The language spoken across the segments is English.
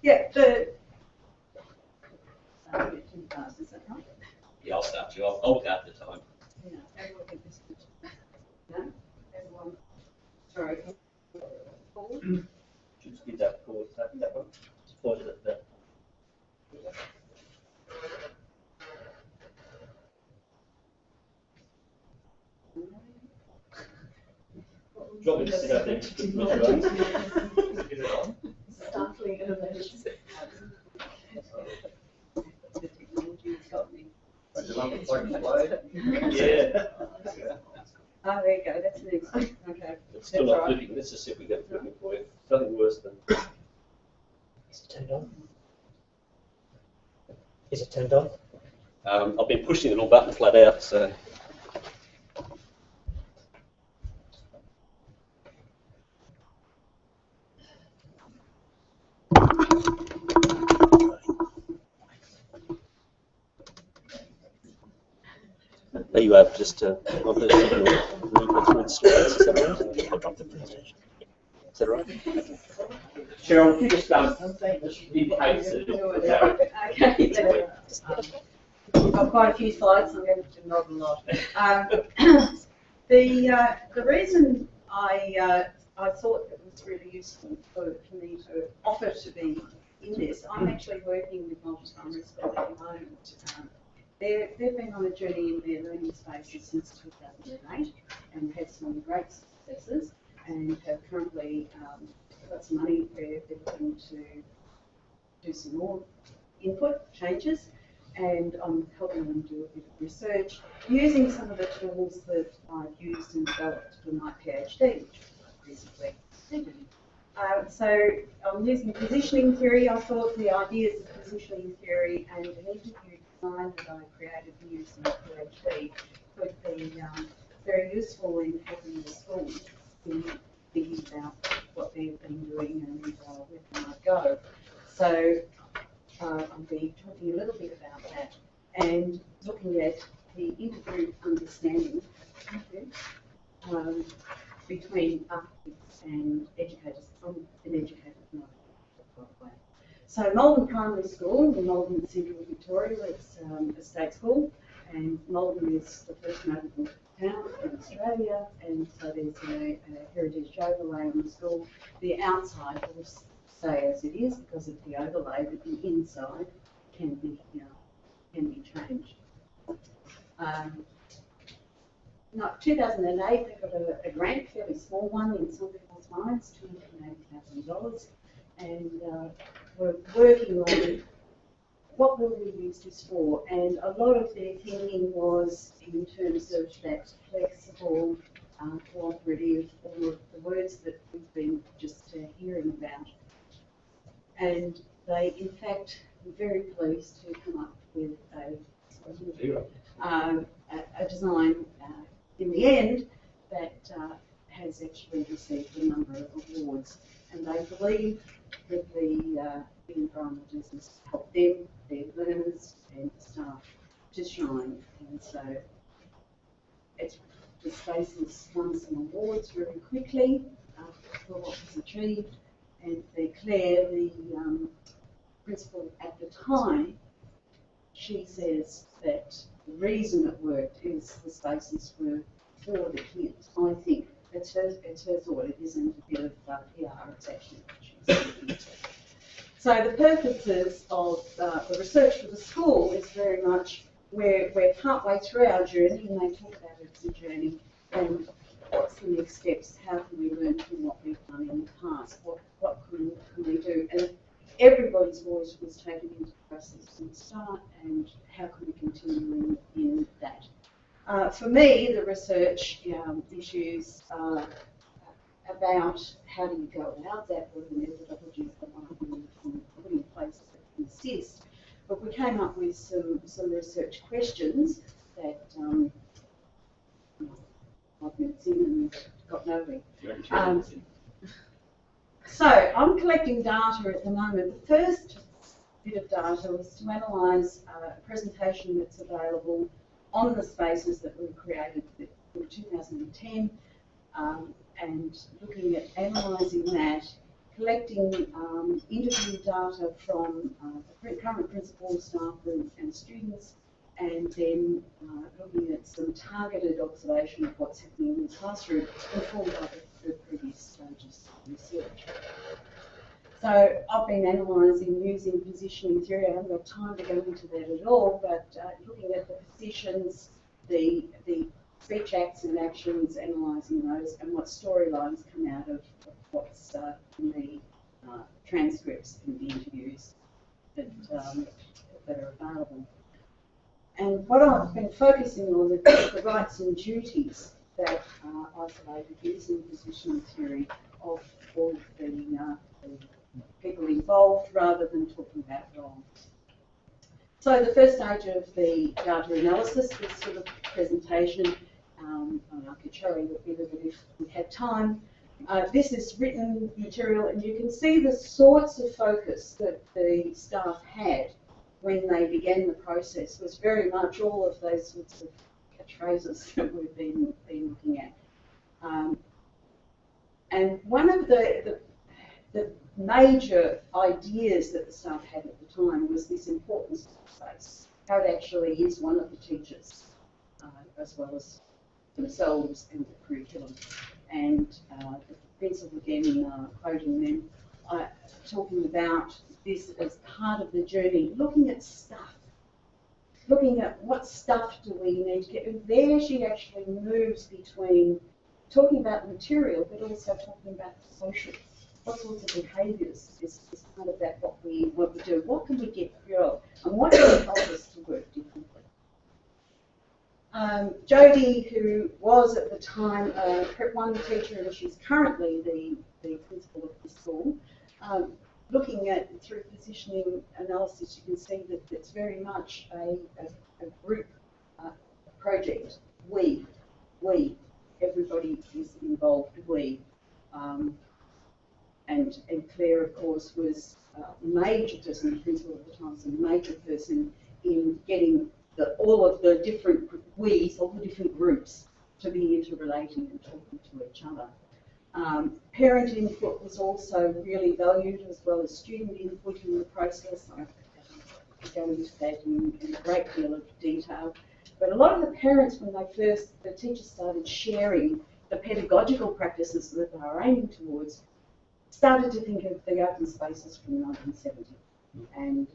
Yeah, the... too fast, is that right? Yeah, I'll start you. I'll look after time. Yeah, everyone get this. No? Everyone, sorry. Forward. Just give that forward, that one. Just point it at that. Do you want me to sit up there? Get it on. Startling innovation. The technology has got me. Yeah. Oh, there you go, that's the next one. Okay. It's still not flipping. Let's just see if we get flipping for you. Something worse than. Is it turned on? Is it turned on? I've been pushing the little button flat out, so. There you are, just on the slides, is that right? I'll drop the presentation. Is that right? Cheryl, if you just indicate Okay. We've got quite a few slides, so I'm going to nod a lot. The reason I thought it was really useful for me to offer to be in this, I'm actually working with multi-primary school at the moment. They've been on a journey in their learning spaces since 2008 and had some great successes and have currently got some money where they're looking to do some more input changes, and I'm helping them do a bit of research using some of the tools that I've used and developed for my PhD, which was recently completed. So I'm using positioning theory. I thought the ideas of positioning theory and an interview design that I created using my PhD would be very useful in helping the schools in thinking about what they've been doing and where they might go. So I'll be talking a little bit about that and looking at the intergroup understanding between architects and educators. I'm an educator, not by the way. So Melbourne Primary School in Melbourne, Central Victoria, it's a state school, and Melbourne is the first notable town in Australia, and so there's a heritage overlay on the school. The outside will stay as it is because of the overlay, but the inside can be changed. No, 2008, they got a grant, fairly small one in some people's minds, $280,000, and we're working on what will we use this for, and a lot of their thinking was in terms of that flexible, cooperative, all of the words that we've been just hearing about. And they, in fact, were very pleased to come up with a design in the end that has actually received a number of awards. And they believe that the environment has helped them, their learners and staff to shine. And so the spaces won some awards very quickly for what was achieved. And Claire, the principal at the time, she says that the reason it worked is the spaces were for the kids. I think it's her thought. It isn't a bit of PR, it's actually what she's thinking. So the purposes of the research for the school is very much we're partway through our journey, and they talk about it as a journey, and what's the next steps? How can we learn from what we've done in the past? What can we do? And everybody's voice was taken into the process from the start, and how can we continue in that? For me, the research issues are about how do you go about that, what are the methodologies that might be put in place that can assist. But we came up with some research questions that 5 minutes in and got nowhere. So I'm collecting data at the moment. The first bit of data was to analyse a presentation that's available on the spaces that were created in 2010 and looking at analysing that collecting interview data from current principals, staff and students, and then looking at some targeted observation of what's happening in the classroom, informed by the previous stages of research. So I've been analysing using positioning theory. I haven't got time to go into that at all, but looking at the positions, the speech acts and actions, analysing those, and what storylines come out of what's in the transcripts and the interviews that are available. And what I've been focusing on are the rights and duties that are isolated using positioning theory of all of the people involved, rather than talking about roles. So the first stage of the data analysis, this sort of presentation, and I could show you a bit of it if we had time. This is written material, and you can see the sorts of focus that the staff had when they began the process was very much all of those sorts of catchphrases that we've been looking at. And one of the major ideas that the staff had at the time was this importance of space, how it actually is one of the teachers, as well as themselves and the curriculum. And the principal, again, quoting them, talking about this as part of the journey, looking at stuff, looking at what stuff do we need to get. And there she actually moves between talking about the material, but also talking about the social. What sorts of behaviours is part of that, what we do? What can we get rid of? And what can help us to work differently? Jodie, who was at the time a Prep 1 teacher, and she's currently the principal of the school, looking at through positioning analysis, you can see that it's very much a group project. We, everybody is involved. We. And Claire, of course, was a major person, the principal at the time, was a major person in getting all of the different all the different groups to be interrelating and talking to each other. Parent input was also really valued, as well as student input in the process. I could go into that in a great deal of detail. But a lot of the parents, when the teachers started sharing the pedagogical practices that they were aiming towards, started to think of the open spaces from 1970 and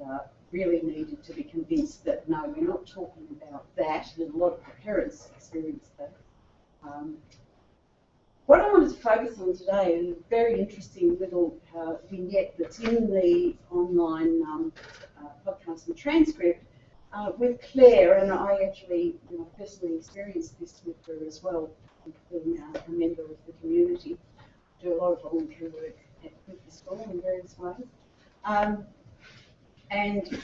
really needed to be convinced that no, we're not talking about that, and a lot of the parents experienced that. What I wanted to focus on today is a very interesting little vignette that's in the online podcast and transcript with Claire, and I actually personally experienced this with her as well, being a member of the community. Do a lot of volunteer work with the school in various ways. And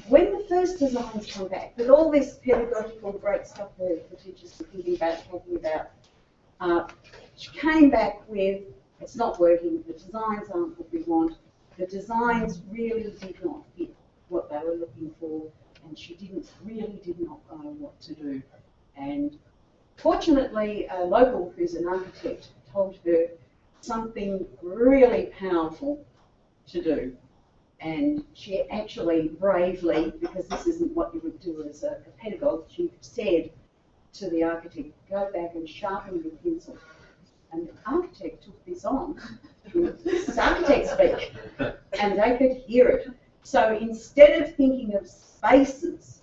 when the first designs come back, with all this pedagogical great stuff that the teachers were thinking about, talking about, she came back with, it's not working, the designs aren't what we want, the designs really did not fit what they were looking for, and she really did not know what to do. And fortunately, a local who's an architect told her something really powerful to do. And she actually bravely, because this isn't what you would do as a pedagogue, she said to the architect, go back and sharpen your pencil. And the architect took this on. This is architect speak. And they could hear it. So instead of thinking of spaces,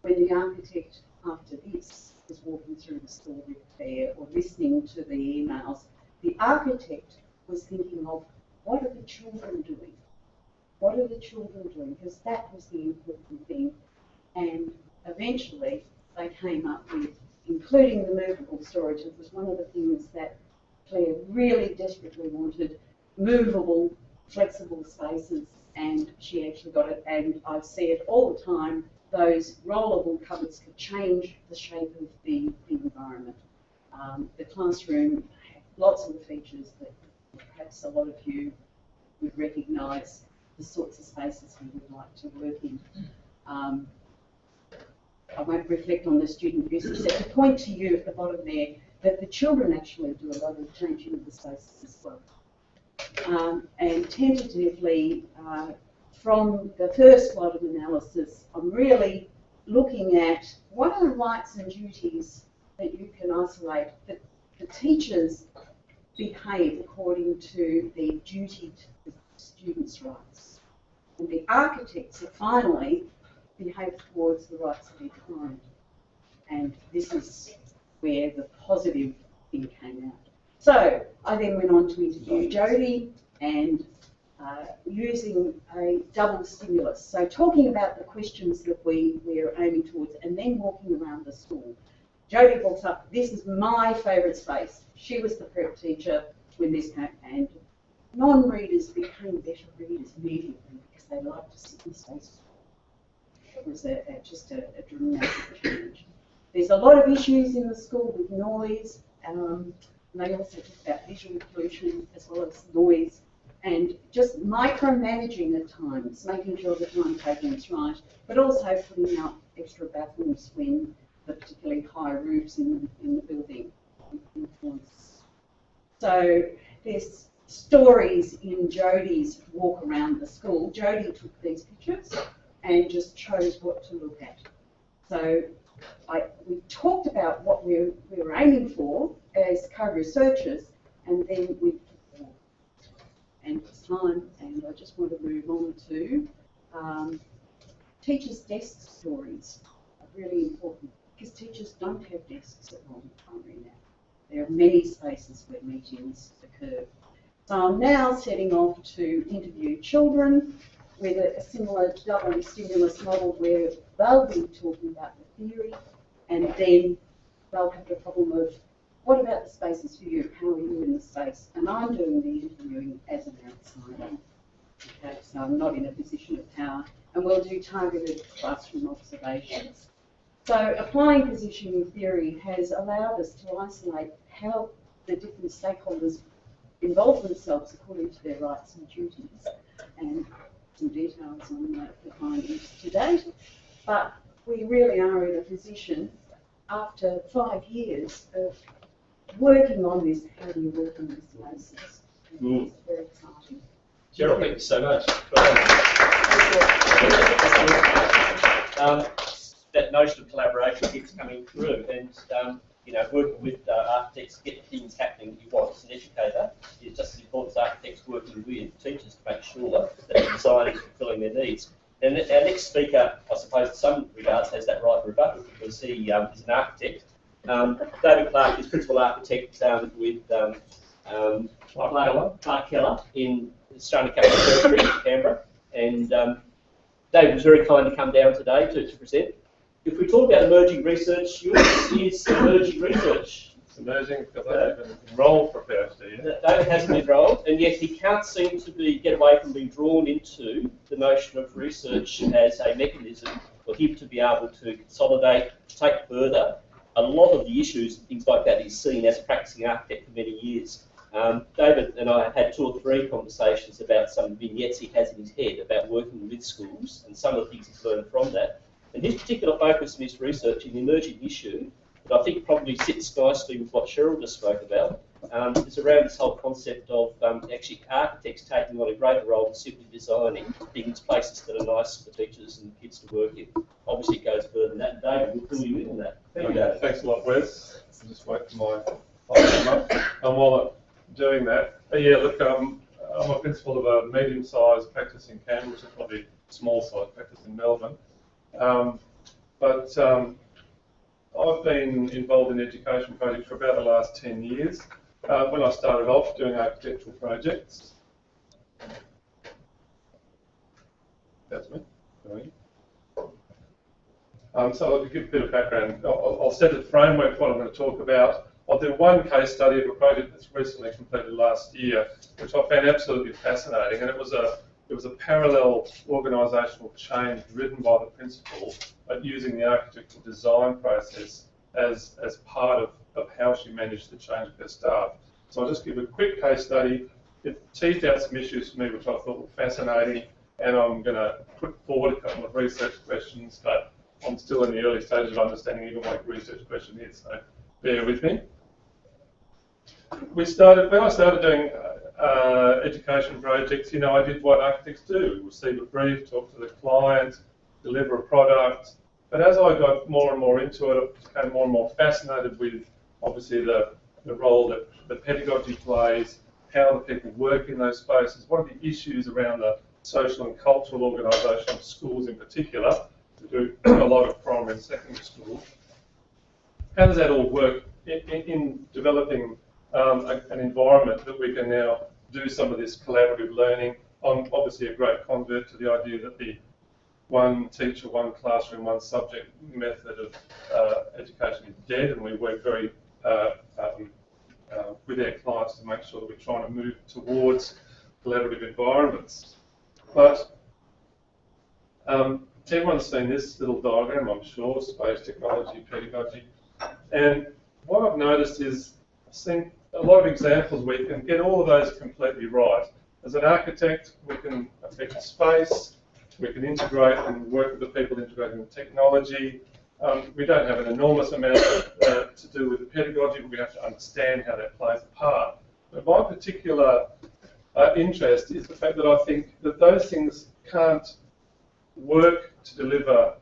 when the architect, after this, was walking through the school with Claire or listening to the emails, the architect was thinking of, what are the children doing? What are the children doing? Because that was the important thing. And eventually they came up with, including the movable storage. It was one of the things that Claire really desperately wanted, movable, flexible spaces, and she actually got it. And I see it all the time. Those rollable cupboards could change the shape of the environment. The classroom had lots of features that perhaps a lot of you would recognise the sorts of spaces we would like to work in. I won't reflect on the student views, except to point to you at the bottom there that the children actually do a lot of changing of the spaces as well. and tentatively, from the first lot of analysis, I'm really looking at what are the rights and duties that you can isolate. The teachers behave according to their duty to the students' rights, and the architects finally behave towards the rights of their client. And this is where the positive thing came out. So I then went on to interview Jody, and using a double stimulus. So talking about the questions that we are aiming towards, and then walking around the school. Jody walks up, this is my favourite space. She was the prep teacher when this came, and non-readers became better readers immediately because they liked to sit in spaces. It was just a dramatic change. There's a lot of issues in the school with noise, and they also talk about visual pollution as well as noise, and just micromanaging at times, making sure the timetable's right, but also putting out extra bathrooms when the particularly high roofs in the building influence. So there's stories in Jody's walk around the school. Jody took these pictures and just chose what to look at. So we talked about what we were aiming for as co-researchers, and then we took the walk. And it's time, and I just want to move on to teachers' desk stories. Really important, because teachers don't have desks at home primary now. There are many spaces where meetings occur. So I'm now setting off to interview children with a similar double stimulus model where they'll be talking about the theory, and then they'll have the problem of, what about the spaces for you? How are you in the space? And I'm doing the interviewing as an outsider. Okay, so I'm not in a position of power, and we'll do targeted classroom observations. So applying positioning theory has allowed us to isolate how the different stakeholders involve themselves according to their rights and duties, and some details on the findings to date. But we really are in a position, after 5 years of working on this, how do you work in these places? It's very exciting. Cheryl, thank you so much. That notion of collaboration keeps coming through, and working with architects to get things happening that you want as an educator is just as important as architects working with teachers to make sure that the design is fulfilling their needs. And our next speaker, I suppose, in some regards, has that right rebuttal because he is an architect. David Clark is principal architect with Clark Keller in Australian Capital Territory in Canberra. And David was very kind to come down today to present. If we talk about emerging research, yours is emerging research. It's emerging because I haven't enrolled for a PhD yet. David hasn't enrolled, and yet he can't seem to get away from being drawn into the notion of research as a mechanism for him to be able to consolidate, take further a lot of the issues and things like that he's seen as a practicing architect for many years. David and I have had 2 or 3 conversations about some vignettes he has in his head about working with schools and some of the things he's learned from that. And his particular focus in his research in the emerging issue, that I think probably sits nicely with what Cheryl just spoke about, is around this whole concept of actually architects taking on a greater role in simply designing things, places that are nice for teachers and kids to work in. Obviously it goes further than that. David will fill you in on that. Thank you, David. Thanks a lot, Wes. I'll just wait for my time to come up. And while I'm doing that, I'm a principal of a medium-sized practice in Canberra, which is probably a small-sized practice in Melbourne. I've been involved in education projects for about the last 10 years. When I started off doing architectural projects, that's me. So I'll give a bit of background. I'll set a framework for what I'm going to talk about. I'll do one case study of a project that's recently completed last year, which I found absolutely fascinating, and it was a parallel organisational change driven by the principal, but using the architectural design process as part of how she managed the change of her staff. So I'll just give a quick case study. It teased out some issues for me which I thought were fascinating, and I'm going to put forward a couple of research questions, but I'm still in the early stages of understanding even what a research question is, so bear with me. When I started doing education projects, I did what architects do: receive a brief, talk to the client, deliver a product. But as I got more and more into it, I became more and more fascinated with, obviously, the role that the pedagogy plays, how the people work in those spaces, what are the issues around the social and cultural organisation of schools in particular. We do a lot of primary and secondary schools. How does that all work in developing an environment that we can now do some of this collaborative learning? I'm obviously a great convert to the idea that the one teacher, one classroom, one subject method of education is dead, and we work very with our clients to make sure that we're trying to move towards collaborative environments. But everyone's seen this little diagram, I'm sure: space, technology, pedagogy. And what I've noticed is I've seen a lot of examples where you can get all of those completely right. As an architect, we can affect space, we can integrate and work with the people integrating the technology. We don't have an enormous amount to do with the pedagogy, but we have to understand how that plays a part. But my particular interest is the fact that I think that those things can't work to deliver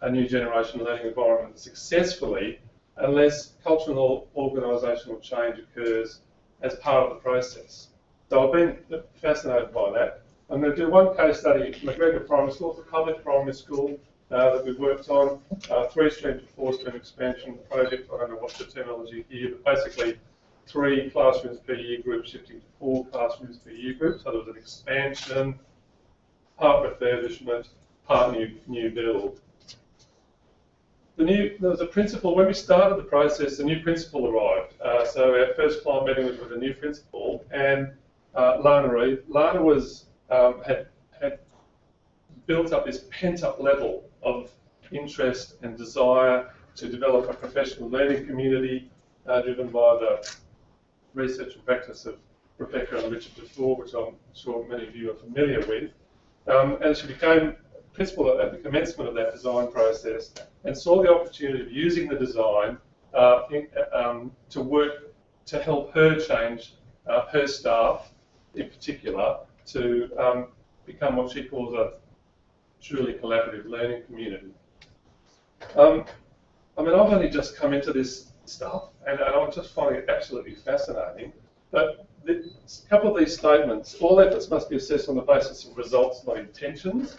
a new generation learning environment successfully unless cultural and organisational change occurs as part of the process. So I've been fascinated by that. I'm going to do one case study at McGregor Primary School, the public primary school that we've worked on, 3-stream to 4-stream expansion project. I don't know what's the terminology here, but basically 3 classrooms per year group shifting to 4 classrooms per year group. So there was an expansion, part refurbishment, part new build. There was a principal, when we started the process, a new principal arrived. So our first client meeting was with a new principal, and Lana Reid. Lana was, had built up this pent-up level of interest and desire to develop a professional learning community driven by the research and practice of Rebecca and Richard Dufour, which I'm sure many of you are familiar with. And she became principal at the commencement of that design process and saw the opportunity of using the design to work to help her change her staff in particular to become what she calls a truly collaborative learning community. I mean, I've only just come into this stuff and I'm just finding it absolutely fascinating. But a couple of these statements: all efforts must be assessed on the basis of results, not intentions.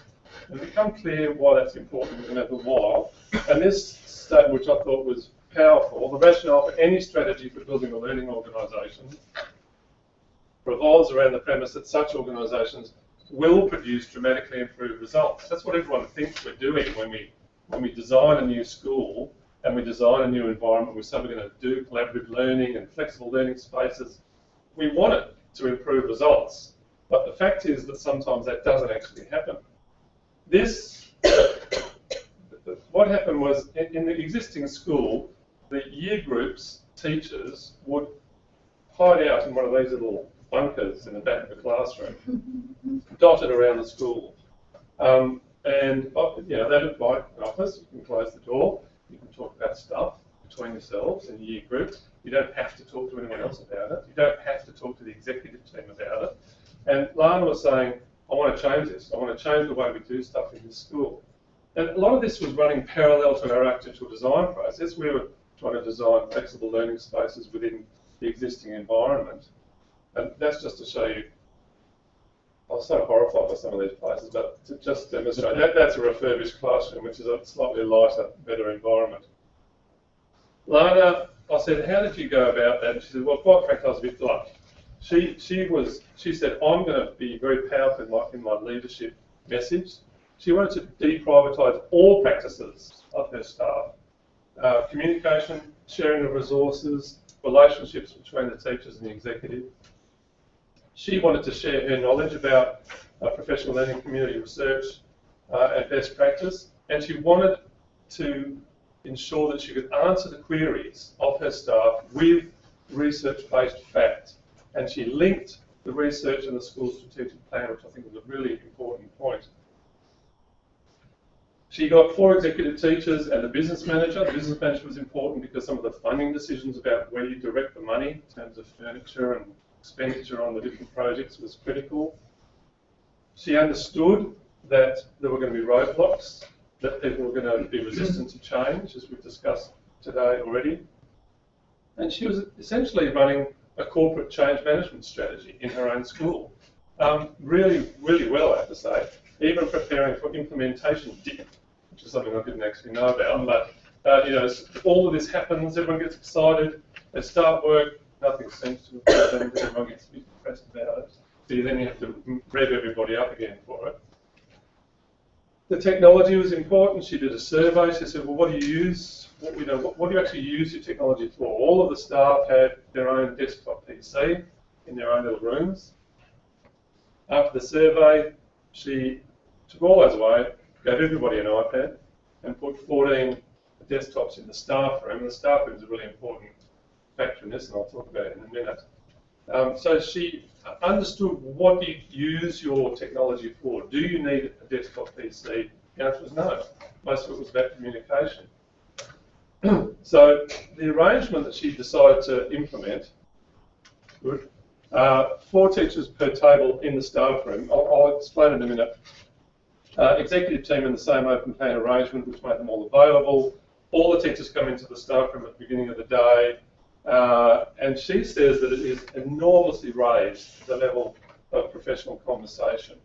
And it's become clear why that's important in a little while. And this statement, which I thought was powerful: the rationale for any strategy for building a learning organisation revolves around the premise that such organisations will produce dramatically improved results. That's what everyone thinks we're doing when we design a new school and we design a new environment. We say we're going to do collaborative learning and flexible learning spaces. We want it to improve results, but the fact is that sometimes that doesn't actually happen. What happened was, in the existing school, the year groups teachers would hide out in one of these little bunkers in the back of the classroom, dotted around the school. And they'd invite an office. You can close the door. You can talk about stuff between yourselves in year groups. You don't have to talk to anyone else about it. You don't have to talk to the executive team about it. And Lana was saying, I want to change this. I want to change the way we do stuff in this school. And a lot of this was running parallel to our architectural design process. We were trying to design flexible learning spaces within the existing environment. And that's just to show you, I was so horrified by some of these places, but to just demonstrate, that's a refurbished classroom, which is a slightly lighter, better environment. Lana, I said, how did you go about that? And she said, well, quite frankly, I was a bit blunt. She said, I'm going to be very powerful in my leadership message. She wanted to deprivatise all practices of her staff. Communication, sharing of resources, relationships between the teachers and the executive. She wanted to share her knowledge about professional learning community research and best practice, and she wanted to ensure that she could answer the queries of her staff with research-based facts. And she linked the research and the school strategic plan, which I think was a really important point. She got 4 executive teachers and a business manager. The business manager was important because some of the funding decisions about where you direct the money in terms of furniture and expenditure on the different projects was critical. She understood that there were going to be roadblocks, that people were going to be resistant to change, as we've discussed today already. And she was essentially running a corporate change management strategy in her own school. Really, really well, I have to say. Even preparing for implementation dip, which is something I didn't actually know about. But, you know, all of this happens, everyone gets excited, they start work, nothing seems to have happened, everyone gets a bit depressed about it. So then you have to rev everybody up again for it. The technology was important. She did a survey. She said, well, what do you use? What do you actually use your technology for? All of the staff had their own desktop PC in their own little rooms. After the survey, she took all those away, gave everybody an iPad, and put 14 desktops in the staff room. And the staff room is a really important factor in this, and I'll talk about it in a minute. So she understood what do you use your technology for. Do you need a desktop PC? The answer was no. Most of it was about communication. So the arrangement that she decided to implement, good, 4 teachers per table in the staff room. I'll explain in a minute. Executive team in the same open plan arrangement, which made them all available. All the teachers come into the staff room at the beginning of the day. And she says that it is enormously raised the level of professional conversation.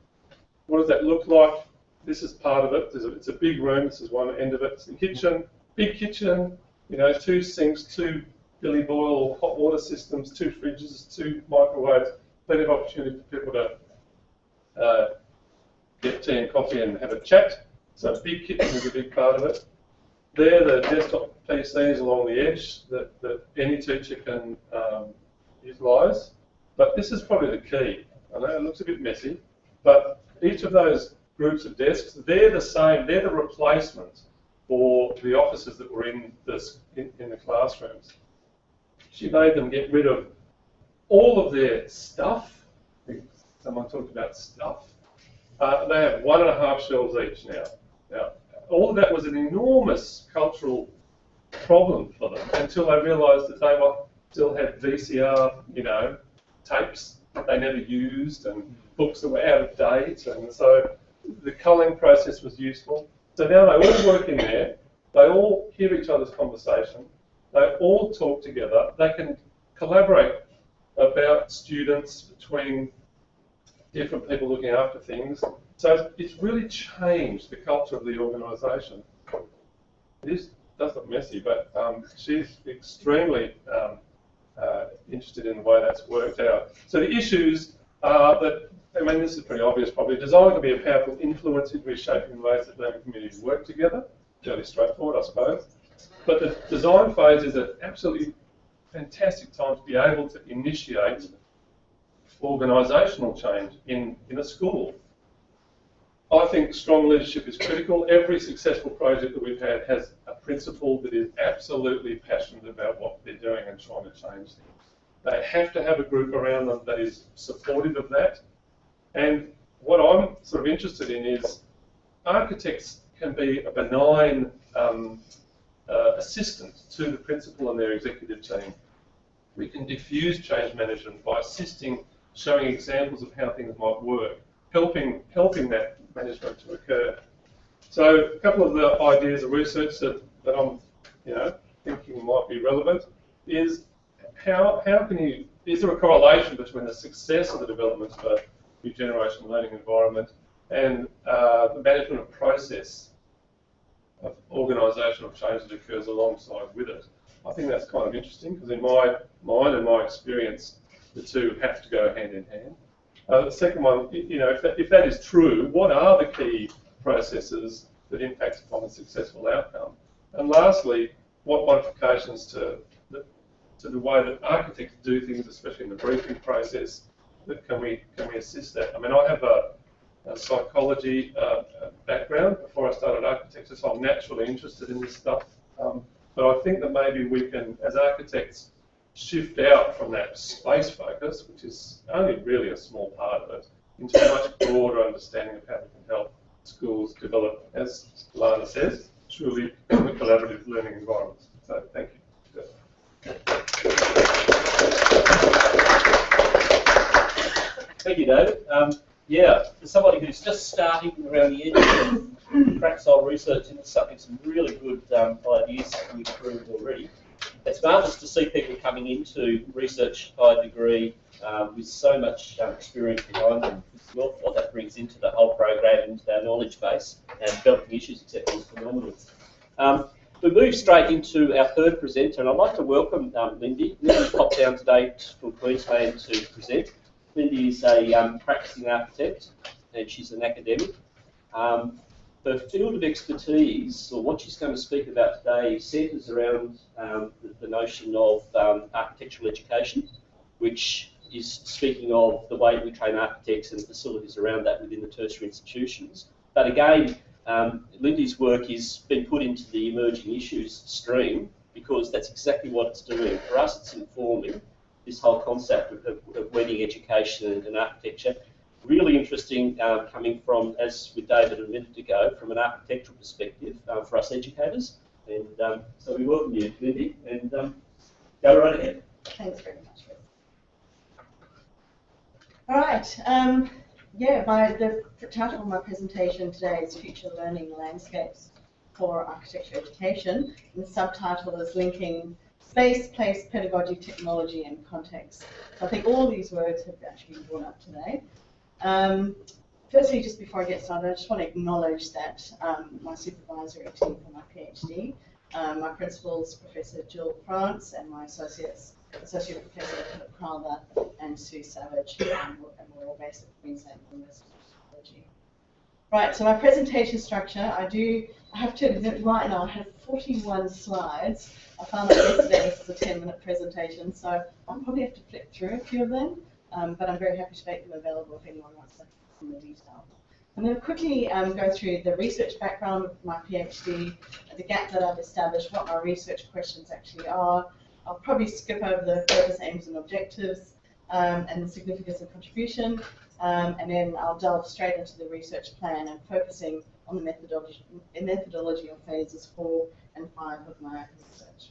What does that look like? This is part of it. It's a big room. This is one end of it. It's the kitchen, big kitchen, you know, 2 sinks, 2 Billy Boyle hot water systems, 2 fridges, 2 microwaves, plenty of opportunity for people to get tea and coffee and have a chat. So a big kitchen is a big part of it. There, the desktop PCs along the edge that any teacher can utilise. But this is probably the key. I know it looks a bit messy, but each of those groups of desks, they're the same, they're the replacement for the offices that were in the classrooms. She made them get rid of all of their stuff. I think someone talked about stuff. They have 1.5 shelves each now. Now, all of that was an enormous cultural problem for them until they realised that they still had VCR, you know, tapes that they never used and books that were out of date, and so the culling process was useful. So now they all work in there, they all hear each other's conversation, they all talk together, they can collaborate about students between different people looking after things. So it's really changed the culture of the organisation. It does look messy, but she's extremely interested in the way that's worked out. So the issues are that, I mean, this is pretty obvious probably, designed to be a powerful influence in reshaping the ways that learning communities work together. Fairly straightforward, I suppose. But the design phase is an absolutely fantastic time to be able to initiate organisational change in a school. I think strong leadership is critical. Every successful project that we've had has a principal that is absolutely passionate about what they're doing and trying to change things. They have to have a group around them that is supportive of that. And what I'm sort of interested in is architects can be a benign assistant to the principal and their executive team. We can diffuse change management by assisting, showing examples of how things might work, helping that management to occur. So a couple of the ideas of research that I'm thinking might be relevant is how can you, is there a correlation between the success of the development of a new generation learning environment and the management of process of organisational change that occurs alongside with it? I think that's kind of interesting because in my mind and my experience, the two have to go hand in hand. The second one, if that is true, what are the key processes that impact upon a successful outcome? And lastly, what modifications to the way that architects do things, especially in the briefing process, that can we assist that? I mean, I have a psychology background before I started architecture, so I'm naturally interested in this stuff. But I think that maybe we can, as architects, shift out from that space focus, which is only really a small part of it, into a much broader understanding of how we can help schools develop, as Lana says, truly collaborative learning environments. So thank you. Thank you, David. Yeah, for somebody who's just starting around the edge of crack style research into something, some really good ideas coming through already. It's marvellous to see people coming into research by degree with so much experience behind them. What that brings into the whole program, into our knowledge base and developing issues, etc., is phenomenal. We move straight into our third presenter, and I'd like to welcome Lindy. Lindy's popped down today from Queensland to present. Lindy is a practicing architect, and she's an academic. Her field of expertise, or what she's going to speak about today, centres around the notion of architectural education, which is speaking of the way we train architects and facilities around that within the tertiary institutions. But again, Lindy's work is being put into the emerging issues stream because that's exactly what it's doing. For us, it's informing this whole concept of wedding education and architecture. Really interesting coming from, as with David a minute ago, from an architectural perspective for us educators. And so we welcome you, Lindy, and go right ahead. Thanks very much, Rick. All right. The title of my presentation today is Future Learning Landscapes for Architecture Education, and the subtitle is Linking Space, Place, Pedagogy, Technology, and Context. So I think all these words have actually been brought up today. Firstly, just before I get started, I just want to acknowledge that my supervisory team for my PhD, my principals, Professor Jill France, and my Associate Professor Philip Crowther and Sue Savage, and we're all based at Queensland University of Technology. Right, so my presentation structure, I have to admit right now I have 41 slides. I found out yesterday this is a 10-minute presentation, so I'll probably have to flick through a few of them, but I'm very happy to make them available if anyone wants to in the detail. I'm going to quickly go through the research background of my PhD, the gap that I've established, what my research questions actually are. I'll probably skip over the purpose, aims, and objectives, and the significance and contribution, and then I'll delve straight into the research plan and focusing on the methodology of phases 4 and 5 of my research.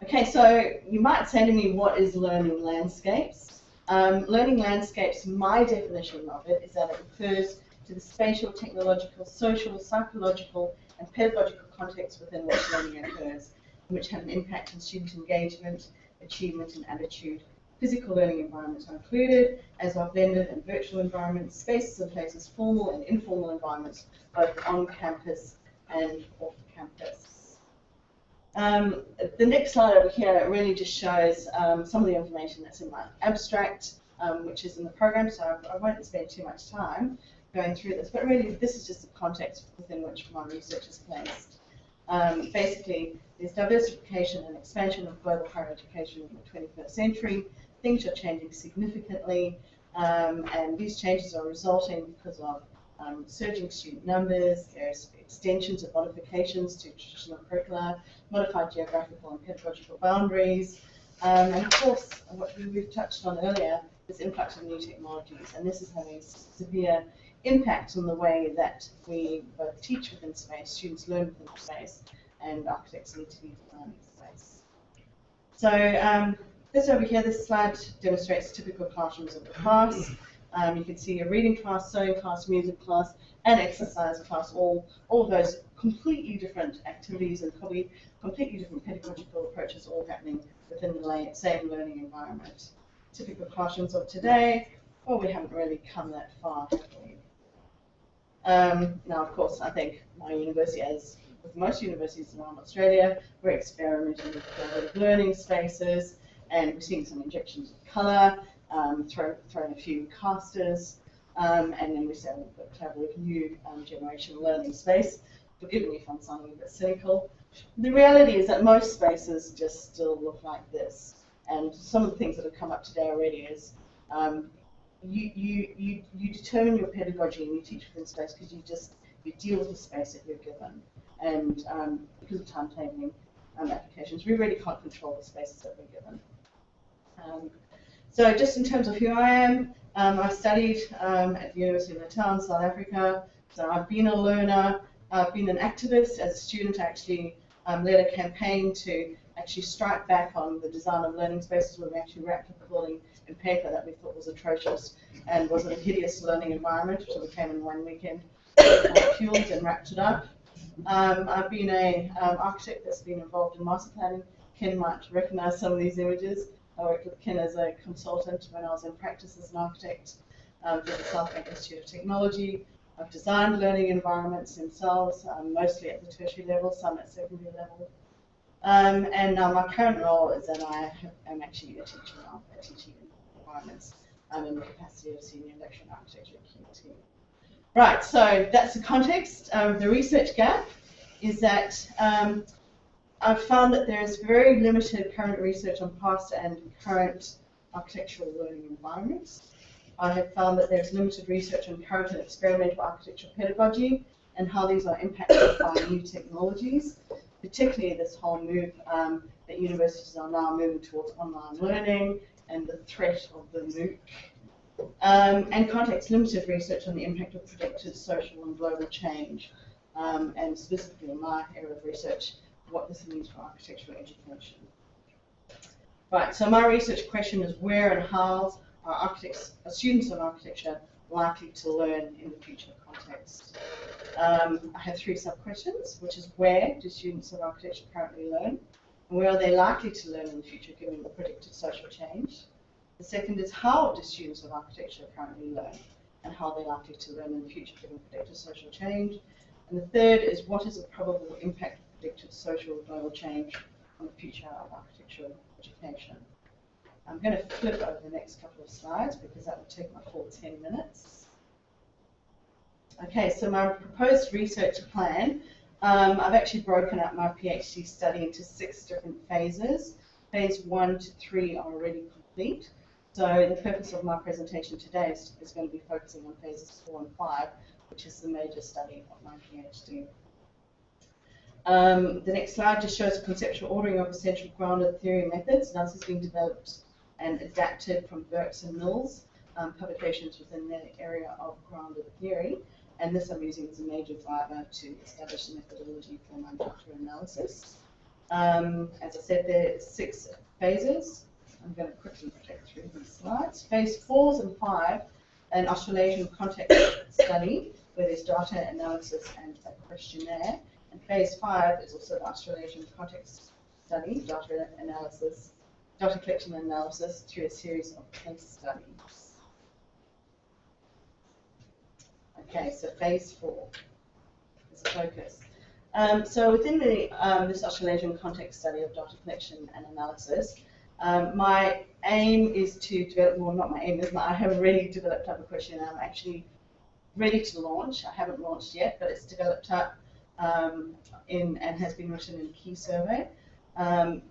Okay, so you might say to me, what is learning landscapes? Learning landscapes, my definition of it is that it refers to the spatial, technological, social, psychological, and pedagogical context within which learning occurs, and which have an impact on student engagement, achievement, and attitude. Physical learning environments are included, as are blended and virtual environments, spaces and places, formal and informal environments, both on campus and off campus. The next slide over here really just shows some of the information that's in my abstract, which is in the program, so I won't spend too much time going through this, but really this is just the context within which my research is placed. Basically, there's diversification and expansion of global higher education in the 21st century. Things are changing significantly, and these changes are resulting because of surging student numbers, there's extensions and modifications to traditional curricula, modified geographical and pedagogical boundaries, and of course, what we've touched on earlier, this influx of new technologies, and this is having a severe impact on the way that we both teach within space, students learn within space, and architects need to be designing space. So this over here, this slide demonstrates typical classrooms of the class. You can see a reading class, sewing class, music class, and exercise class, all of those completely different activities and probably completely different pedagogical approaches all happening within the same learning environment. Typical classrooms of today, well, we haven't really come that far, have we? Now, of course, I think my university, as with most universities around Australia, we're experimenting with collaborative learning spaces, and we're seeing some injections of colour, throwing a few casters, and then we're saying we've got collaborative new generation learning space. Forgive me if I'm sounding a bit cynical. The reality is that most spaces just still look like this, and some of the things that have come up today already is you determine your pedagogy and you teach within space because you deal with the space that you're given, and because of timetabling applications, we really can't control the spaces that we're given. So just in terms of who I am, I studied at the University of Natal in South Africa, so I've been a learner, I've been an activist. As a student, I actually led a campaign to actually strike back on the design of learning spaces where we actually wrapped up the building in paper that we thought was atrocious and was a hideous learning environment, which we came in one weekend, fueled and wrapped it up. I've been an architect that's been involved in master planning. Ken might recognise some of these images. I worked with Ken as a consultant when I was in practice as an architect at the Southbank Institute of Technology. I've designed learning environments themselves, mostly at the tertiary level, some at secondary level. And now my current role is that I am actually a teacher now, teaching environments. I'm in the capacity of senior lecturer in architecture at QT. Right, so that's the context. The research gap is that I've found that there is very limited current research on past and current architectural learning environments. I have found that there's limited research on current and experimental architectural pedagogy and how these are impacted by new technologies, particularly this whole move that universities are now moving towards online learning and the threat of the MOOC. And context limited research on the impact of predicted social and global change, and specifically in my area of research, what this means for architectural education. Right, so my research question is where and how are students of architecture likely to learn in the future context? I have 3 sub-questions, which is where do students of architecture currently learn? And where are they likely to learn in the future given the predicted social change? The second is how do students of architecture currently learn? And how are they likely to learn in the future given predicted social change? And the third is what is the probable impact of predicted social and global change on the future of architectural education? I'm going to flip over the next couple of slides because that will take my full 10 minutes. Okay, so my proposed research plan, I've actually broken up my PhD study into 6 different phases. Phase 1 to 3 are already complete. So the purpose of my presentation today is going to be focusing on phases 4 and 5, which is the major study of my PhD. The next slide just shows a conceptual ordering of essential grounded theory methods. Now this has been developed and adapted from Burks and Mills publications within the area of grounded theory. And this I'm using as a major driver to establish the methodology for my doctoral analysis. As I said, there are 6 phases. I'm going to quickly click through these slides. Phase 4 and 5, an Australasian context study where there's data analysis and a questionnaire. And phase 5 is also the Australasian context study, data analysis, data collection and analysis through a series of case studies. Okay, so phase 4 is the focus. So within the, this Australasian context study of data collection and analysis, my aim is to develop, well not my aim, I have already developed up a questionnaire. I'm actually ready to launch. I haven't launched yet, but it's developed up and has been written in a key survey.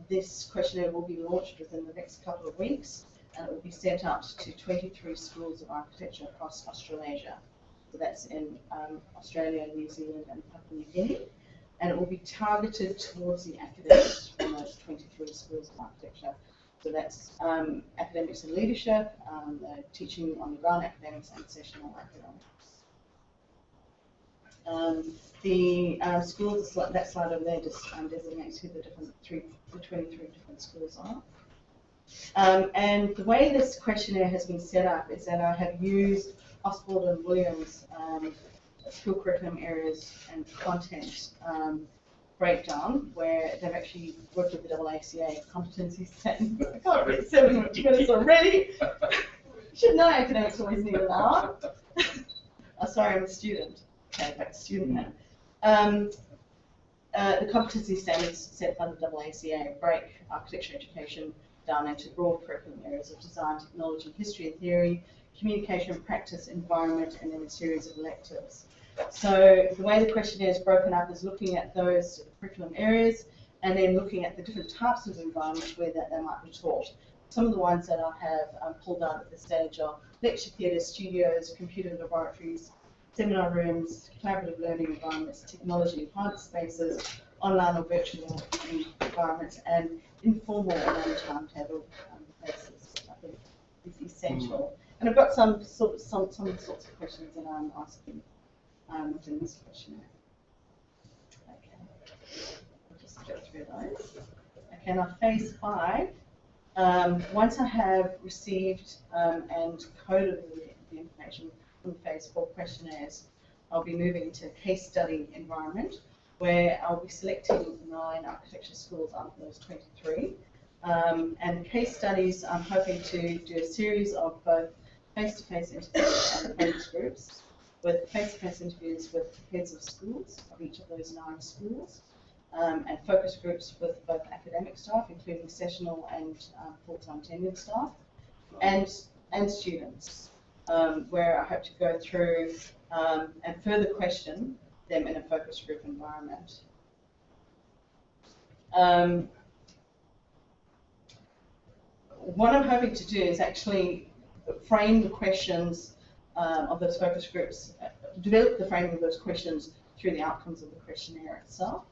This questionnaire will be launched within the next couple of weeks, and it will be sent out to 23 schools of architecture across Australasia. So that's in Australia, New Zealand, and Papua New Guinea. And it will be targeted towards the academics from those 23 schools of architecture. So that's academics in leadership, teaching on the ground academics, and sessional academics. The schools, that slide over there just designates who the 23 different schools are. And the way this questionnaire has been set up is that I have used Oswald and Williams school curriculum areas and content breakdown, where they've actually worked with the AACA competency set. I can't read 7 minutes already. Should know academics always need an hour. Oh, sorry, I'm a student. Okay, back to student now. The competency standards set by the AACA break architecture education down into broad curriculum areas of design, technology, history and theory, communication, practice, environment, and then a series of electives. So the way the questionnaire is broken up is looking at those curriculum areas and then looking at the different types of environments where they might be taught. Some of the ones that I have pulled out at this stage are lecture theatres, studios, computer laboratories, seminar rooms, collaborative learning environments, technology enhanced spaces, online or virtual environments, and informal or non-timetable places, which I think is essential. And I've got some sorts of questions that I'm asking within this questionnaire. Okay, I'll just go through those. Okay, now phase 5 Once I have received and coded the information from phase 4 questionnaires, I'll be moving into a case study environment where I'll be selecting 9 architecture schools out of those 23. And case studies, I'm hoping to do a series of both face-to-face interviews and focus groups, with face-to-face interviews with heads of schools, of each of those 9 schools, and focus groups with both academic staff, including sessional and full-time tenured staff, and students, where I hope to go through and further question them in a focus group environment. What I'm hoping to do is actually frame the questions of those focus groups, develop the framing of those questions through the outcomes of the questionnaire itself,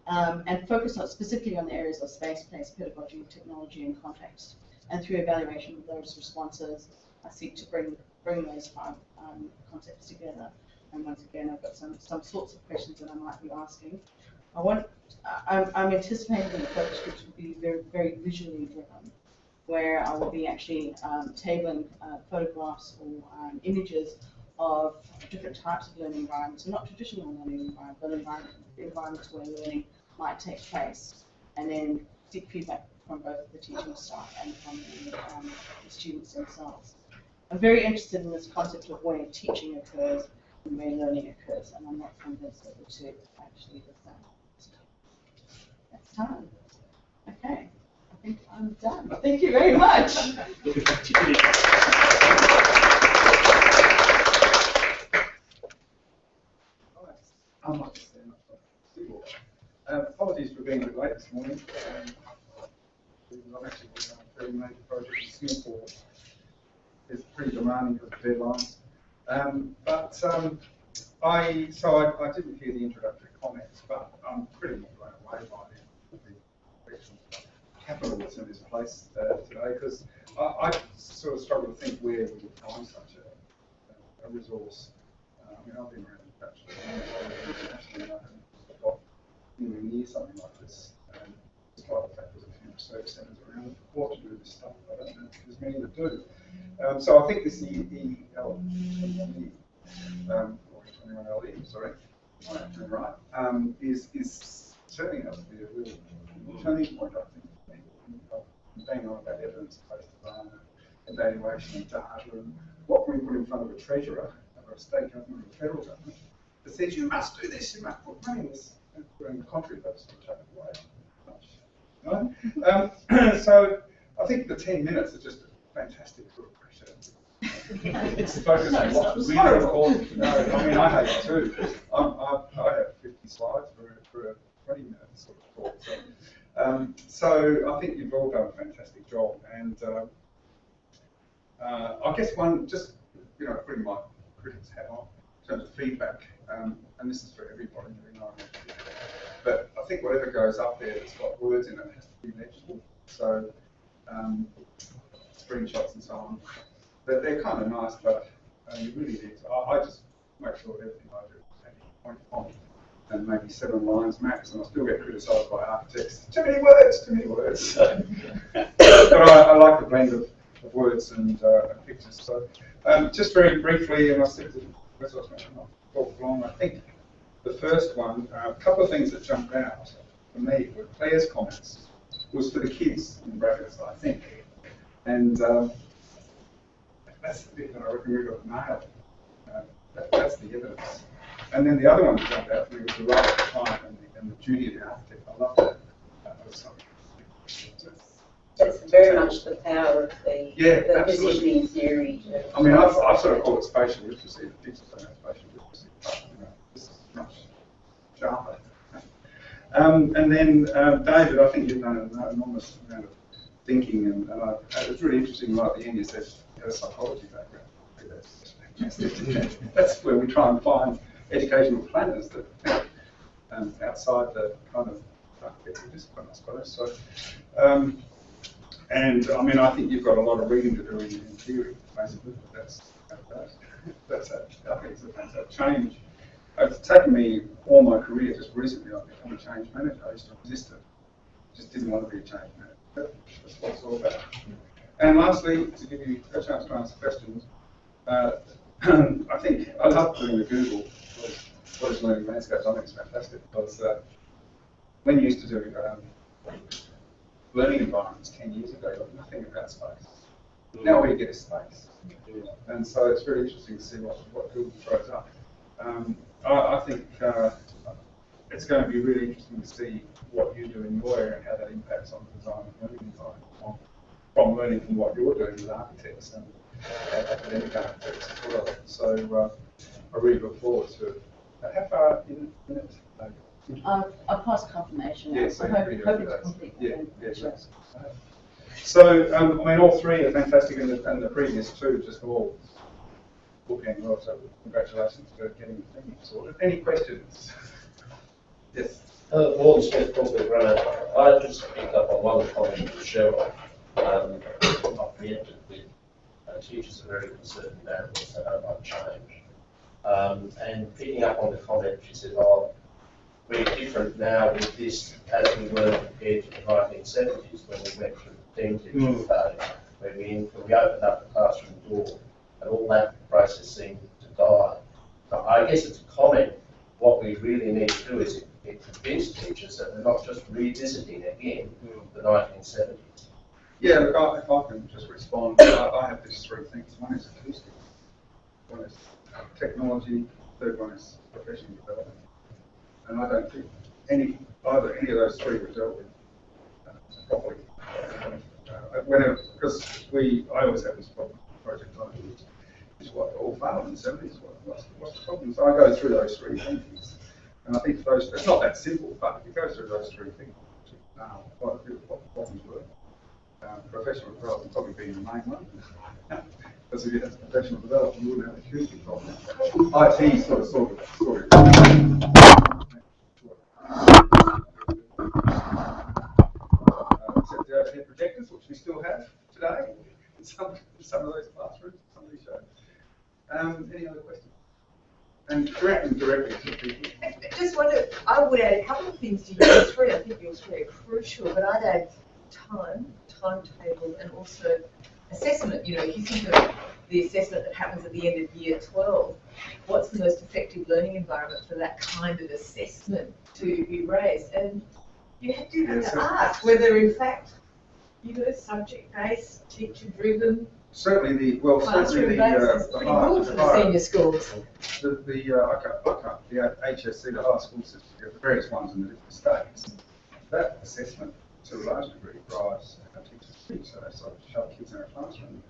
and focus specifically on the areas of space, place, pedagogy, technology, and context. And through evaluation of those responses, I seek to bring those 5 concepts together. And once again, I've got some sorts of questions that I might be asking. I'm anticipating that the focus groups will be very, very visually driven, where I will be actually tabling photographs or images of different types of learning environments, and not traditional learning environments, but environments where learning might take place, and then seek feedback from both the teaching staff and from the students themselves. I'm very interested in this concept of where teaching occurs and where learning occurs, and I'm not convinced that the two actually the same. That's time. Okay. I think I'm done. Thank you very much. I might stand up. Apologies for being a bit late this morning. I've actually worked on a very major project in Singapore. It's pretty demanding because of deadlines. I didn't hear the introductory comments, but I'm pretty blown away by the capital that's in this place today, because I sort of struggle to think where we would find such a resource. I mean, I've been around internationally, and I haven't got anywhere near something like this. Despite the fact there's a few research centres around that purport to do this stuff, I don't know if there's many that do. So I think this is certainly going to be a real turning point, I think. Bang on about evidence-based evaluation of data and what can we put in front of a treasurer, or a state government, or a federal government, that says you must do this, you must put money in this, and the contrary votes to take it away. Right? So I think the 10 minutes are just a fantastic sort of pressure. It's focused on what's really important to know. I mean, I hate it too. I have 50 slides for a 20-minute sort of talk. So I think you've all done a fantastic job, and I guess one, just putting my critic's hat on in terms of feedback, and this is for everybody, but I think whatever goes up there that's got words in it has to be legible. So screenshots and so on, they're kind of nice, but you really need to. I just make sure that everything I do is point to point, and maybe 7 lines max, and I still get criticised by architects. Too many words. But I like the blend of words and pictures. So just very briefly, and I said to the talk along, I think the first one, a couple of things that jumped out for me were Claire's comments. Was for the kids in brackets, I think, and that's the bit that I reckon we've got nailed. That's the evidence. And then the other one that jumped out for me was the role of the client and the duty of the architect. I love that. That was something. That's very much the power of the positioning theory. I mean, I've sort of called it spatial literacy. The kids don't have spatial literacy. This is much sharper. And then, David, I think you've done an enormous amount of thinking, and it was really interesting right at the end. You said you had a psychology background. That's fantastic. That's where we try and find educational planners that think outside the kind of architectural discipline, I suppose. So, and I mean, I think you've got a lot of reading to do in theory, basically. But that's I think it's a fantastic change. It's taken me all my career. Just recently, I've become a change manager. I used to resist it. Just didn't want to be a change manager. That's what it's all about. And lastly, to give you a chance to answer questions, I think I love doing the Google what is learning landscapes. I think it's fantastic because when you used to do learning environments 10 years ago, you got nothing about space. Now we get space. And so it's very interesting to see what Google throws up. I think it's going to be really interesting to see what you do in your area and how that impacts on the design of learning environment, from learning from what you're doing with architects and academic architects as well. So I really look forward to it. How far in it? I've passed confirmation. Yes, I hope it's complete. yes. So, I mean, all three are fantastic, and the previous two just all bookend well, so congratulations for getting the thing sorted. Any questions? Yes. Morgan Smith, Corporate Runner. I just picked up on one comment from Cheryl. Not preempted with teachers are very concerned about this, they don't like change. And picking up on the comment, she said, oh, we're different now with this as we were compared to the 1970s when we went through the team teaching phase, where we opened up the classroom door and all that process seemed to die. So I guess it's a comment. What we really need to do is convince teachers that we're not just revisiting again the 1970s. Yeah, look, if I can just respond, I have these three things. One is acoustics, one is technology, third one is professional development. And I don't think either any of those three were dealt with properly. Because I always have this problem. Project is what all failed in the 70s. What's the problem? So I go through those three things, and I think it's not that simple, but if you go through those three things, quite a few of what the problems were. Professional development probably being the main one, because if you had professional development, you wouldn't have a huge problem. IT sort of. Except the overhead projectors, which we still have today in some of those classrooms, some of these shows. Any other questions? And directly to people. I just wonder, I would add a couple of things to yours three. I think yours three are crucial, but I'd add timetable, and also assessment. You know, if you think of the assessment that happens at the end of year 12, what's the most effective learning environment for that kind of assessment to be raised? And you have to ask whether, in fact, subject-based, teacher-driven, certainly classroom-based is pretty good for the senior schools. The HSC, the higher school system, the various ones in the different states, that assessment to a large degree drives how teachers teach. So they sort of shove kids in a classroom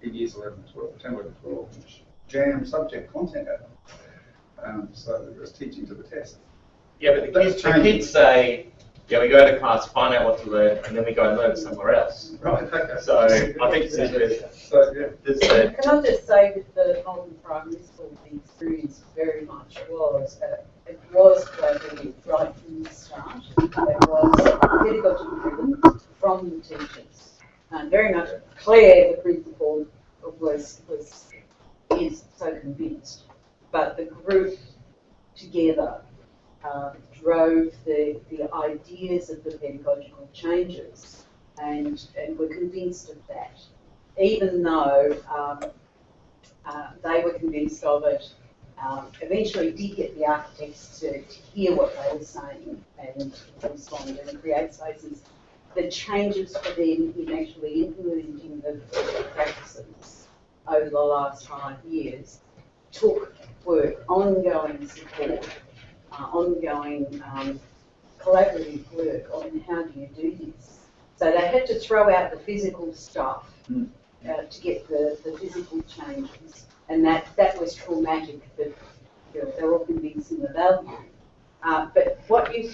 in years 11 and 12, 10, 11, 12, and jam subject content at them. So there's teaching to the test. Yeah, but the kids say, yeah, we go to class, find out what to learn, and then we go and learn somewhere else. Right, okay. So I think Can I just say with the Melbourne Primary School, the experience very much was it was collaborative right from the start. It was pedagogy driven from the teachers. And very much Claire, the principal, is so convinced. But the group together drove the ideas of the pedagogical changes, and were convinced of that. Even though they were convinced of it, eventually did get the architects to hear what they were saying and respond and create spaces. The changes for them in actually implementing the practices over the last 5 years took work, ongoing support, ongoing collaborative work on how do you do this. So they had to throw out the physical stuff to get the physical changes, and that was traumatic, but they're all convincing the value. But what you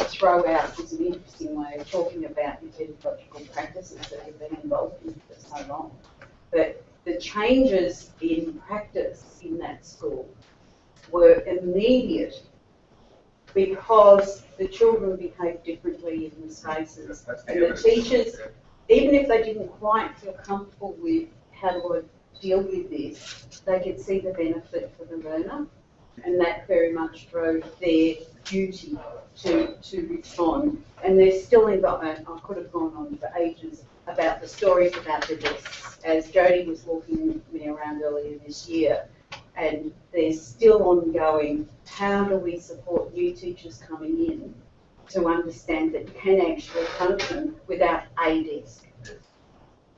throw out is an interesting way of talking about your pedagogical practices that you've been involved in for so long. But the changes in practice in that school were immediate because the children behaved differently in the spaces. And the teachers, even if they didn't quite feel comfortable with how to deal with this, they could see the benefit for the learner. and that very much drove their duty to respond. And there's still involvement. I could have gone on for ages about the stories about the desks, as Jodie was walking me around earlier this year. And there's still ongoing, how do we support new teachers coming in to understand that you can actually function without a desk?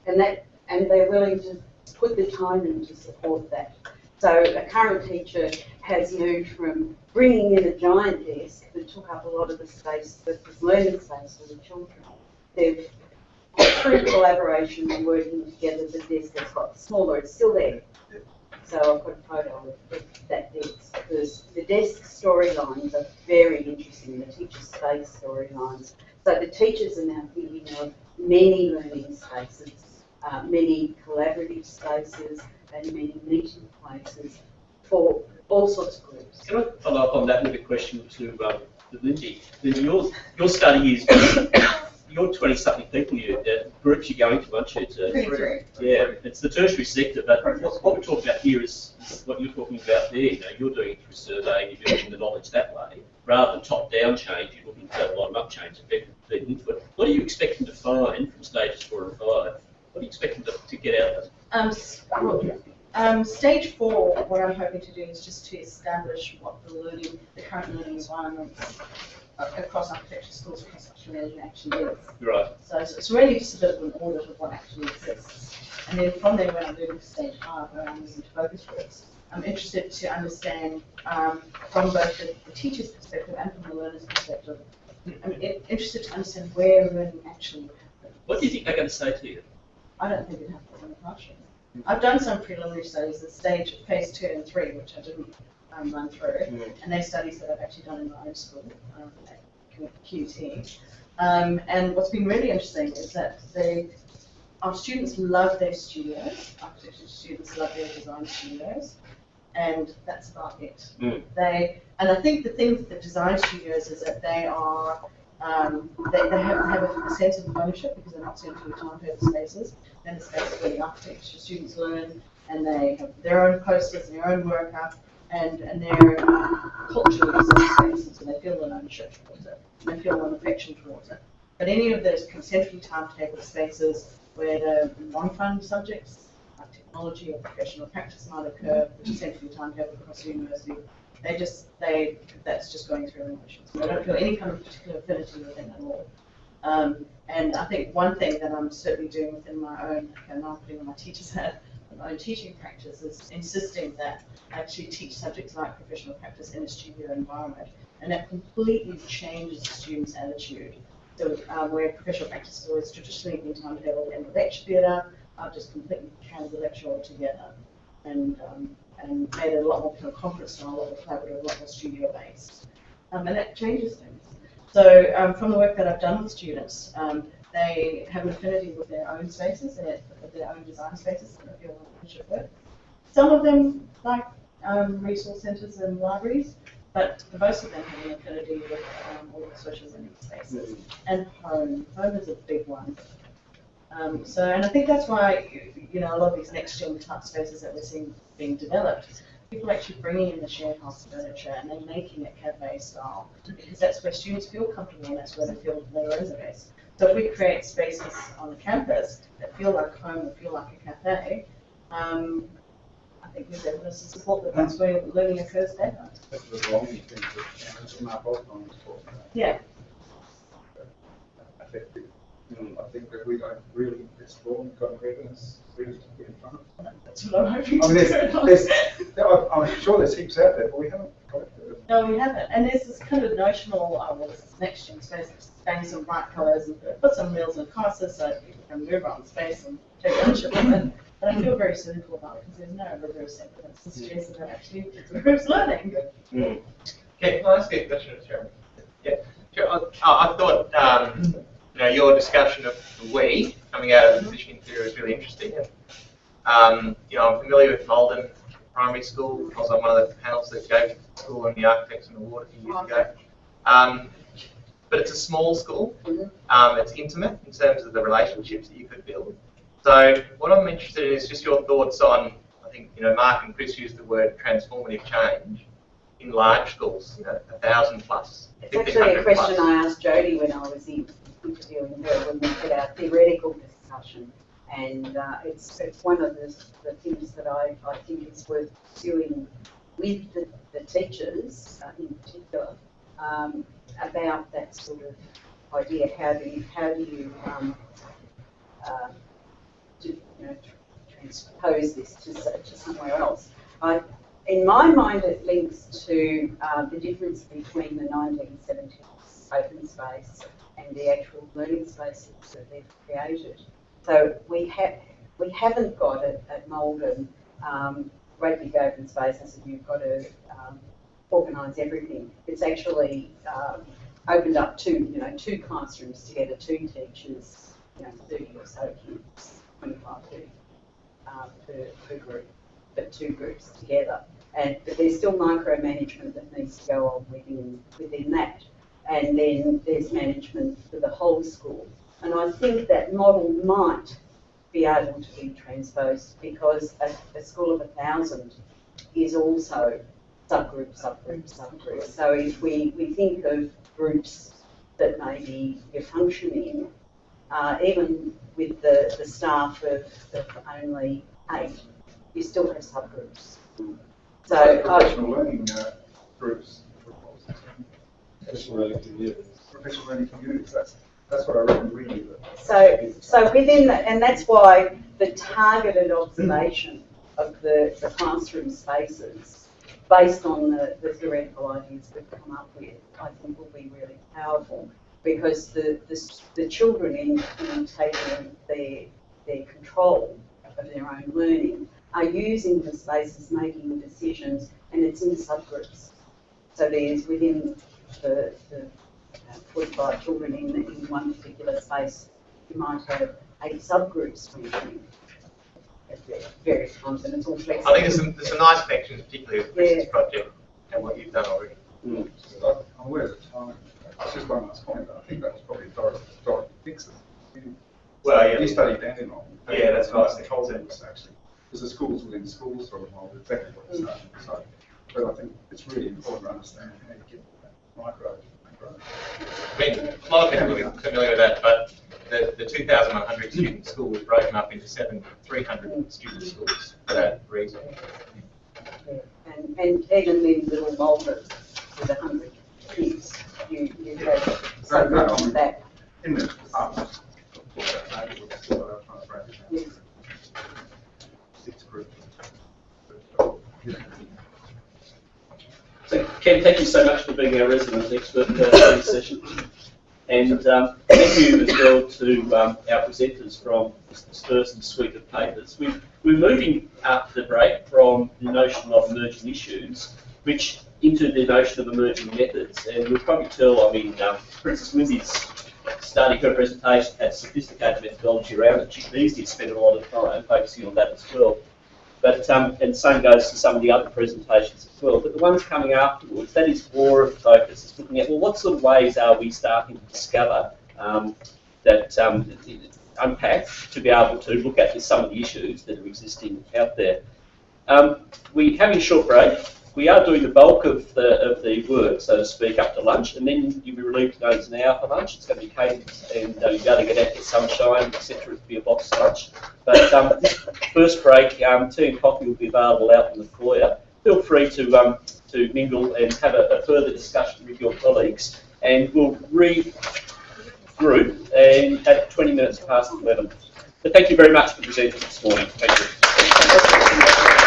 And they're willing to put the time in to support that. So a current teacher has moved from bringing in a giant desk that took up a lot of the space, that was learning space for the children. They've, through collaboration and working together, the desk has got smaller. It's still there. So I've got a photo of that desk. The desk storylines are very interesting, the teacher space storylines. So the teachers are now thinking of many learning spaces, many collaborative spaces, and many meeting places for all sorts of groups. Can I follow up on that with a question to Lindsay? Lindsay, your study is, you're 20-something people, groups you're going to, aren't you? Yeah, it's the tertiary sector, but what we're talking about here is what you're talking about there. You know, you're doing it through survey, you're building the knowledge that way, rather than top-down change. You're looking for bottom-up change, effectively into it. What are you expecting to find from stages 4 and 5? What are you expecting to get out of it? Stage 4, what I'm hoping to do is just to establish what the current learning environments across architecture schools across Australia actually is. Right. So it's really just a bit of an audit of what actually exists. And then from there, when I'm moving to stage 5, where I'm moving to focus groups, I'm interested to understand from both the teacher's perspective and from the learner's perspective. I'm interested to understand where learning actually happens. What do you think they're going to say to you? I don't think it happens in the classroom. I've done some preliminary studies, the phase 2 and 3, which I didn't run through, and they're studies that I've actually done in my own school at QT. And what's been really interesting is that our students love their studios, architecture students love their design studios, and that's about it. And I think the thing with the design studios is that they are they have a sense of ownership because they're not sent to time-table spaces. And the spaces where the architecture students learn, and they have their own posters and their own workup, and their cultural spaces, and they feel an ownership towards it, and they feel an affection towards it. But any of those centrally time-table spaces where the non-fun subjects, like technology or professional practice, might occur, which is centrally time-table across the university, that's just going through emotions. They don't feel any kind of particular affinity with them at all. And I think one thing that I'm certainly doing within my own, and I'm putting on my teacher's hat, my own teaching practice, is insisting that I actually teach subjects like professional practice in a studio environment, and that completely changes the student's attitude. So where professional practice has always traditionally been timetabled in the lecture theatre, I've just completely changed the lecture altogether, and made it a lot more kind of conference style, a lot more collaborative, a lot more studio based, and that changes things. So from the work that I've done with students, they have an affinity with their own spaces, their own design spaces, that they feel ownership with. Some of them like resource centres and libraries, but most of them have an affinity with all the social learning spaces. And home is a big one. And I think that's why, a lot of these next-gen type spaces that we're seeing being developed, people are actually bringing in the shared house furniture and they're making it cafe style, because that's where students feel comfortable and that's where they feel their own space. So if we create spaces on the campus that feel like home, that feel like a cafe, I think there's evidence to support that that's where learning occurs better. That's the wrong thing that Smart Boston was talking about. Yeah. Effective. I think that we don't really explore and got evidence really to put in front of us. That's what I'm hoping I mean, to I'm sure there's heaps out there, but we haven't collected it. No, we haven't. And there's this kind of notional, this is next gen space, bang some bright colours and put some wheels and casters so people can move around space and take ownership of it. But I feel very cynical about it because there's no rigorous evidence to suggest that it actually improves learning. Okay, can I ask you a question, Chairman? Yeah. I thought your discussion of the we coming out of the positioning theory was really interesting. I'm familiar with Malden Primary School. I was on one of the panels that gave the school and the architects an award a few years ago. But it's a small school. It's intimate in terms of the relationships that you could build. So what I'm interested in is just your thoughts on, I think, Mark and Chris used the word transformative change in large schools, 1,000 plus. It's actually a question I asked Jodie when I was interviewing her when we did our theoretical discussion, and it's one of the things that I think is worth pursuing with the teachers in particular, about that sort of idea. How do you transpose this to somewhere else? In my mind, it links to the difference between the 1970s open space and the actual learning spaces that they've created. So we haven't got at Melbourne great big open spaces, and you've got to organise everything. It's actually opened up two classrooms together, two teachers, 30 or so kids, 25, 30 per group, but two groups together. But there's still micromanagement that needs to go on within that. And then there's management for the whole school. And I think that model might be able to be transposed, because a school of 1,000 is also subgroup. So if we think of groups that maybe you're functioning, even with the staff of only 8, you still have subgroups. So professional learning groups. Professional learning communities. Professional learning communities. That's what I reckon we do. So within that, and that's why the targeted observation of the classroom spaces, based on the theoretical ideas we've come up with, I think will be really powerful, because the children in taking their control of their own learning are using the spaces, making decisions, and it's in subgroups. So there's within the 45 children in one particular space, you might have 8 subgroups functioning at various times, and it's all flexible. I think there's some nice connections, particularly with Chris's project and what you've done already. I'm aware of the time. It's just one last point, but I think that was probably Dorothy Dixon. Well, yeah. You studied Dandelion. Yeah, that's nice. Control centres, actually. Because the schools within schools sort of mould exactly what you're saying. So, but I think it's really important to understand how you get that micro. I mean, a lot of people will be familiar with that, but the 2,100 student school was broken up into 7 300 student schools for that reason. Yeah. And even in little Malta with 100 kids, you have so much of that. In the department, Yes. 6 groups. So, Ken, thank you so much for being our resident expert for this session. And thank you as well to our presenters from this first suite of papers. We're moving after the break from the notion of emerging issues, which into the notion of emerging methods. And you'll probably tell, I mean, Princess Lindy's study, her presentation had sophisticated methodology around it. She did spend a lot of time focusing on that as well. But, and same goes to some of the other presentations as well. But the ones coming afterwards, that is more of focus. It's looking at, well, what sort of ways are we starting to discover unpack to be able to look at some of the issues that are existing out there. We're having a short break. We are doing the bulk of the work, so to speak, up to lunch, and then you'll be relieved to know there's an hour for lunch. It's going to be catered, and you'll be able to get out, get sunshine, etc. It'll be a box lunch. But this first break, tea and coffee will be available out in the foyer. Feel free to mingle and have a further discussion with your colleagues, and we'll regroup and at 20 minutes past 11. But thank you very much for presenting this morning. Thank you.